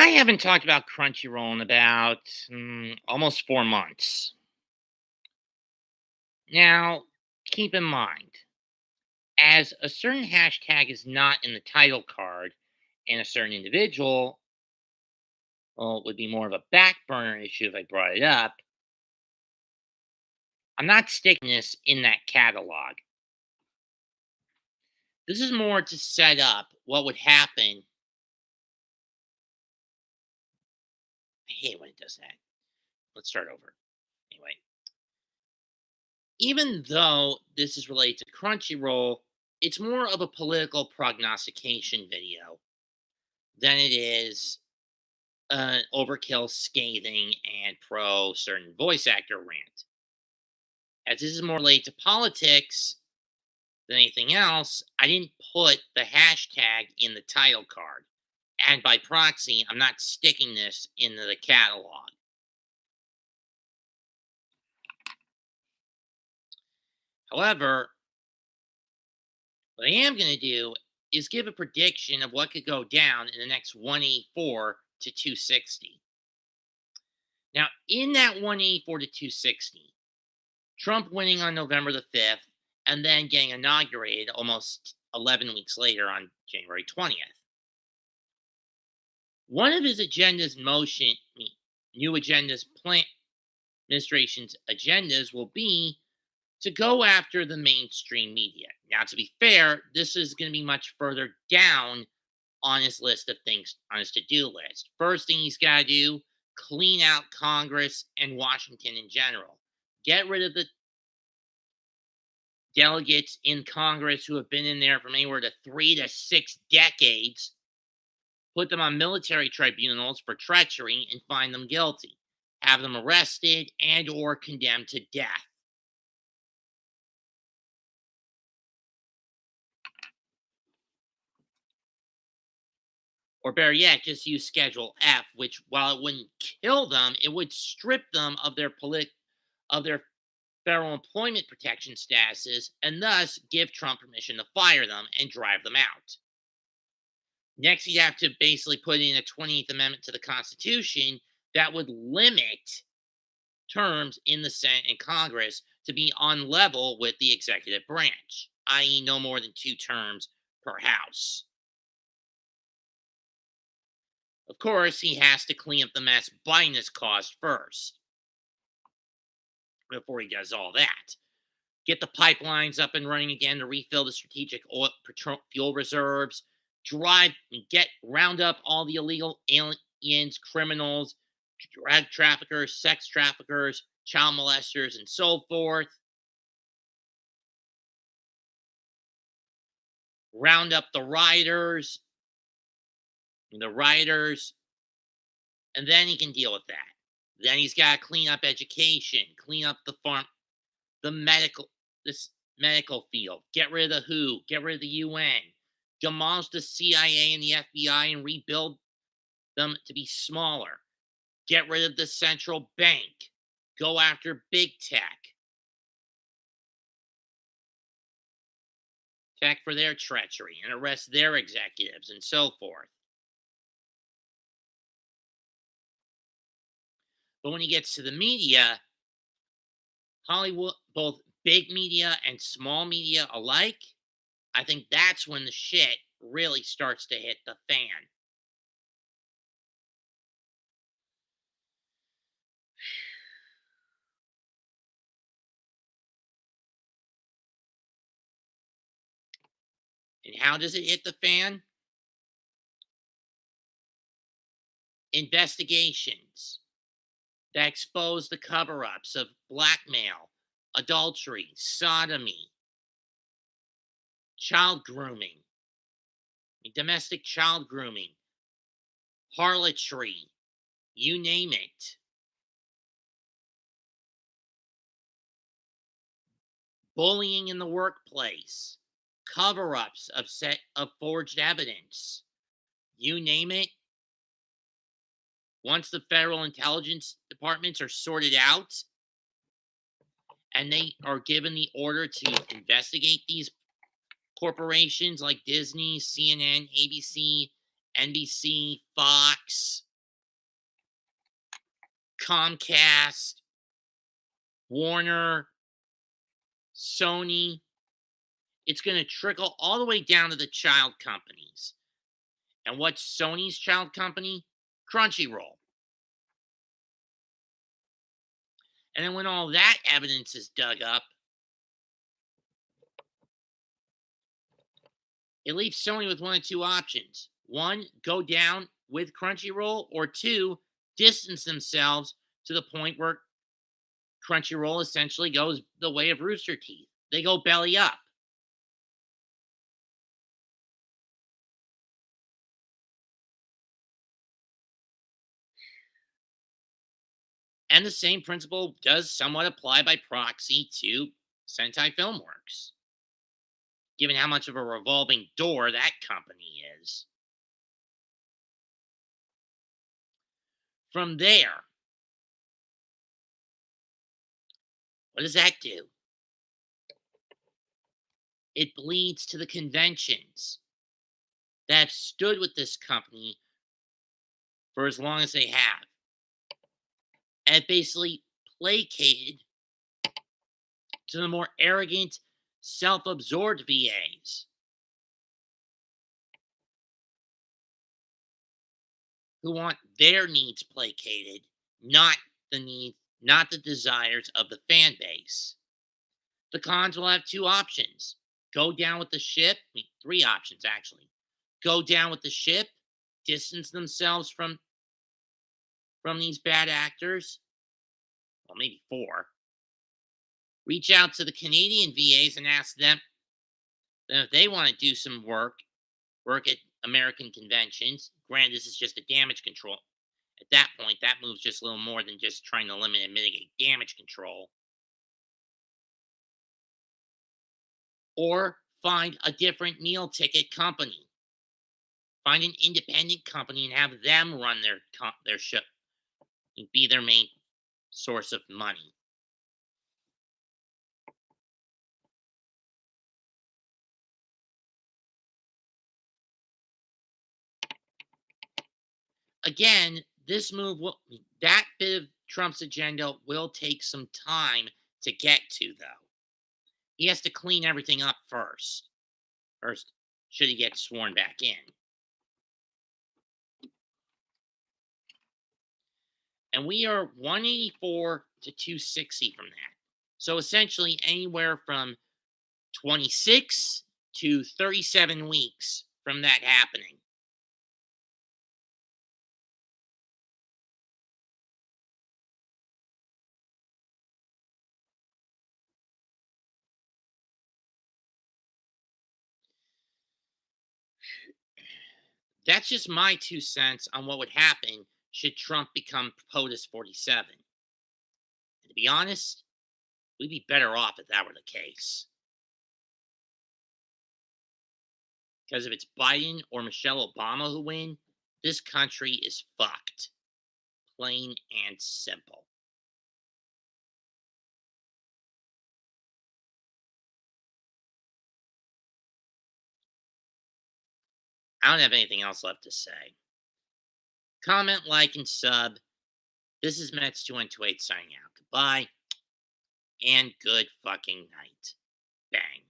I haven't talked about CrunchyRoll in about almost 4 months. Now, keep in mind, as a certain hashtag is not in the title card, and a certain individual, well, it would be more of a back burner issue if I brought it up. I'm not sticking this in that catalog. This is more to set up what would happen. I hate when it does that. Let's start over. Anyway, even though this is related to Crunchyroll, it's more of a political prognostication video than it is an overkill, scathing, and pro certain voice actor rant. As this is more related to politics than anything else, I didn't put the hashtag in the title card. And by proxy, I'm not sticking this into the catalog. However, what I am going to do is give a prediction of what could go down in the next 184 to 260. Now, in that 184 to 260, Trump winning on November the 5th and then getting inaugurated almost 11 weeks later on January 20th. One of his agendas motion, new agendas plan administration's agendas will be to go after the mainstream media. Now, to be fair, this is going to be much further down on his list of things on his to-do list. First thing he's got to do, clean out Congress and Washington in general. Get rid of the delegates in Congress who have been in there from anywhere to 3 to 6 decades, put them on military tribunals for treachery and find them guilty. Have them arrested and or condemned to death. Or better yet, just use Schedule F, which, while it wouldn't kill them, it would strip them of their federal employment protection statuses, and thus give Trump permission to fire them and drive them out. Next, you'd have to basically put in a 20th Amendment to the Constitution that would limit terms in the Senate and Congress to be on level with the executive branch, i.e., no more than 2 terms per House. Of course, he has to clean up the mess Biden has caused first before he does all that. Get the pipelines up and running again to refill the strategic oil fuel reserves, round up all the illegal aliens, criminals, drug traffickers, sex traffickers, child molesters, and so forth. Round up the rioters, and then he can deal with that. Then he's got to clean up education, clean up the medical field, get rid of the WHO, get rid of the UN, demolish the CIA and the FBI and rebuild them to be smaller, get rid of the central bank, go after big tech for their treachery, and arrest their executives and so forth. But when he gets to the media, Hollywood, both big media and small media alike, I think that's when the shit really starts to hit the fan. And how does it hit the fan? Investigations that expose the cover ups of blackmail, adultery, sodomy, child grooming, domestic child grooming, harlotry, you name it. Bullying in the workplace, cover ups of forged evidence, you name it. Once the federal intelligence departments are sorted out and they are given the order to investigate these corporations like Disney, CNN, ABC, NBC, Fox, Comcast, Warner, Sony. It's going to trickle all the way down to the child companies. And what's Sony's child company? CrunchyRoll. And then when all that evidence is dug up, it leaves Sony with one of two options. One, go down with Crunchyroll, or two, distance themselves to the point where Crunchyroll essentially goes the way of Rooster Teeth. They go belly up. And the same principle does somewhat apply by proxy to Sentai Filmworks, given how much of a revolving door that company is. From there, what does that do? It bleeds to the conventions that have stood with this company for as long as they have, and basically placated to the more arrogant, self absorbed VAs who want their needs placated, not not the desires of the fan base. The cons will have two options: go down with the ship. I mean, three options actually: go down with the ship, distance themselves from these bad actors. Well, maybe four. Reach out to the Canadian VAs and ask them if they want to do some work at American conventions. Granted, this is just a damage control. At that point, that moves just a little more than just trying to limit and mitigate damage control. Or find a different meal ticket company. Find an independent company and have them run their show and be their main source of money. Again, this move will that bit of Trump's agenda will take some time to get to, though. He has to clean everything up first. First, should he get sworn back in. And we are 184 to 260 from that. So essentially anywhere from 26 to 37 weeks from that happening. That's just my 2 cents on what would happen should Trump become POTUS 47. And to be honest, we'd be better off if that were the case. Because if it's Biden or Michelle Obama who win, this country is fucked. Plain and simple. I don't have anything else left to say. Comment, like, and sub. This is Mets2128 signing out. Goodbye and good fucking night. Bang.